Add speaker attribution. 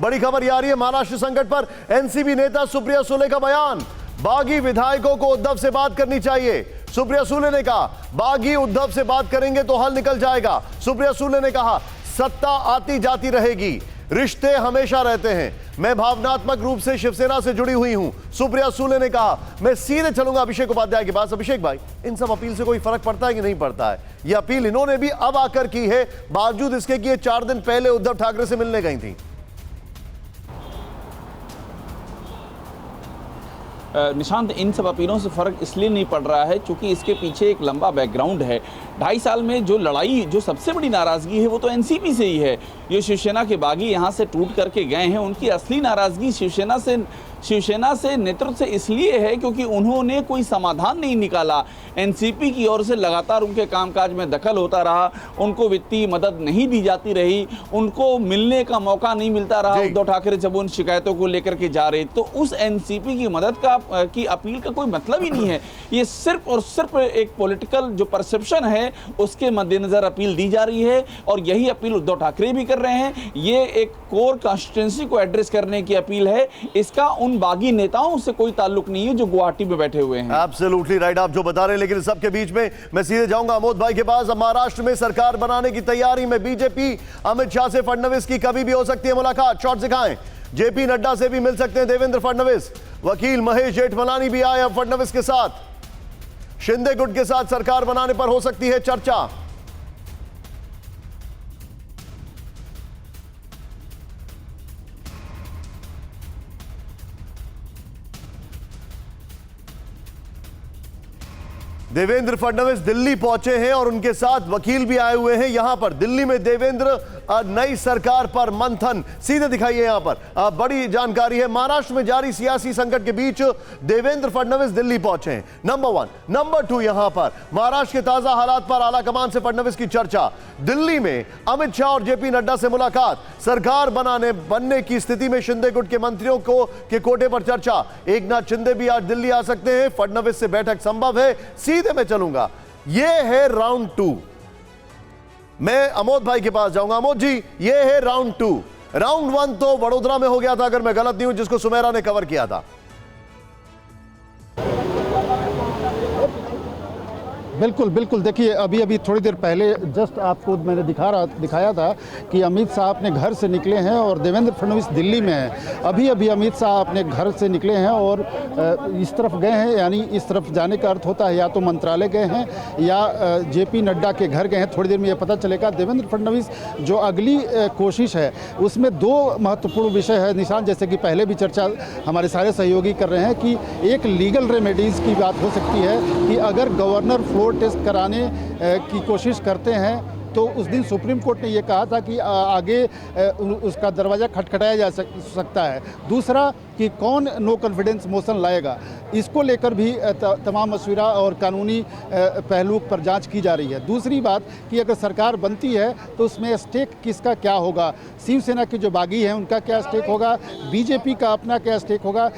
Speaker 1: बड़ी खबर यह आ रही है महाराष्ट्र संकट पर एनसीपी नेता सुप्रिया सुले का बयान। बागी विधायकों को उद्धव से बात करनी चाहिए। सुप्रिया सुले ने कहा बागी उद्धव से बात करेंगे तो हल निकल जाएगा। सुप्रिया सुले ने कहा सत्ता आती जाती रहेगी, रिश्ते हमेशा रहते हैं, मैं भावनात्मक रूप से शिवसेना से जुड़ी हुई हूं। सुप्रिया सुले ने कहा मैं सीधे चलूंगा अभिषेक उपाध्याय के पास। अभिषेक भाई, इन सब अपील से कोई फर्क पड़ता है कि नहीं पड़ता है? यह अपील इन्होंने भी अब आकर की है, बावजूद इसके कि ये 4 दिन पहले उद्धव ठाकरे से मिलने गई थी।
Speaker 2: निशांत, इन सब अपीलों से फ़र्क इसलिए नहीं पड़ रहा है क्योंकि इसके पीछे एक लंबा बैकग्राउंड है। 2.5 साल में जो लड़ाई, जो सबसे बड़ी नाराज़गी है वो तो एनसीपी से ही है। ये शिवसेना के बागी यहाँ से टूट करके गए हैं, उनकी असली नाराज़गी शिवसेना से नेतृत्व से इसलिए है क्योंकि उन्होंने कोई समाधान नहीं निकाला। एनसीपी की ओर से लगातार उनके कामकाज में दखल होता रहा, उनको वित्तीय मदद नहीं दी जाती रही, उनको मिलने का मौका नहीं मिलता रहा उद्धव ठाकरे जब उन शिकायतों को लेकर के जा रहे। तो उस एनसीपी की मदद की अपील का कोई मतलब ही नहीं है। ये सिर्फ और सिर्फ एक पॉलिटिकल जो परसेप्शन है उसके मद्देनजर अपील दी जा रही है, और यही अपील उद्धव ठाकरे भी कर रहे हैं। ये एक कोर कॉन्स्टिट्यूंसी को एड्रेस करने की अपील है, इसका उन बागी नेताओं से कोई ताल्लुक नहीं है जो गुवाहाटी में बैठे हुए हैं।
Speaker 1: एब्सोल्युटली राइट आप जो बता रहे हैं, लेकिन सबके बीच में मैं सीधे जाऊंगा अमोद भाई के पास। अब महाराष्ट्र में सरकार बनाने की तैयारी में बीजेपी, अमित शाह से फडणवीस की कभी भी हो सकती है मुलाकात। शॉट दिखाएं। जेपी नड्डा से भी मिल सकते हैं देवेंद्र फडणवीस। वकील महेश जेठमलानी भी आए अब फडणवीस के साथ। शिंदे गुट के साथ सरकार बनाने पर हो सकती है चर्चा। देवेंद्र फडणवीस दिल्ली पहुंचे हैं और उनके साथ वकील भी आए हुए हैं। यहां पर दिल्ली में देवेंद्र नई सरकार पर मंथन, सीधे दिखाइए यहां पर बड़ी जानकारी है। महाराष्ट्र में जारी सियासी संकट के बीच देवेंद्र फडणवीस दिल्ली पहुंचे हैं, नंबर 1। नंबर 2, यहां पर महाराष्ट्र के ताजा हालात पर आला कमान से फडणवीस की चर्चा। दिल्ली में अमित शाह और जेपी नड्डा से मुलाकात। सरकार बनने की स्थिति में शिंदे गुट के मंत्रियों के कोटे पर चर्चा। एकनाथ शिंदे भी आज दिल्ली आ सकते हैं, फडणवीस से बैठक संभव है। सीधे मैं चलूंगा, यह है राउंड 2। मैं अमोद भाई के पास जाऊंगा। अमोद जी, ये है राउंड 2। राउंड 1 तो वडोदरा में हो गया था, अगर मैं गलत नहीं हूं, जिसको सुमेरा ने कवर किया था।
Speaker 3: बिल्कुल बिल्कुल। देखिए, अभी थोड़ी देर पहले जस्ट आपको मैंने दिखाया था कि अमित शाह अपने घर से निकले हैं और देवेंद्र फडणवीस दिल्ली में हैं। अभी अमित शाह अपने घर से निकले हैं और इस तरफ गए हैं, यानी इस तरफ जाने का अर्थ होता है या तो मंत्रालय गए हैं या जेपी नड्डा के घर गए हैं। थोड़ी देर में ये पता चलेगा। देवेंद्र फडणवीस जो अगली कोशिश है उसमें 2 महत्वपूर्ण विषय है निशान, जैसे कि पहले भी चर्चा हमारे सारे सहयोगी कर रहे हैं कि एक लीगल रेमेडीज़ की बात हो सकती है कि अगर गवर्नर फ्लोर टेस्ट कराने की कोशिश करते हैं तो उस दिन सुप्रीम कोर्ट ने ये कहा था कि आगे उसका दरवाज़ा खटखटाया जा सकता है। दूसरा कि कौन नो कॉन्फिडेंस मोशन लाएगा, इसको लेकर भी तमाम मशविरा और कानूनी पहलू पर जांच की जा रही है। दूसरी बात कि अगर सरकार बनती है तो उसमें स्टेक किसका क्या होगा, शिवसेना के जो बागी हैं उनका क्या स्टेक होगा, बीजेपी का अपना क्या स्टेक होगा,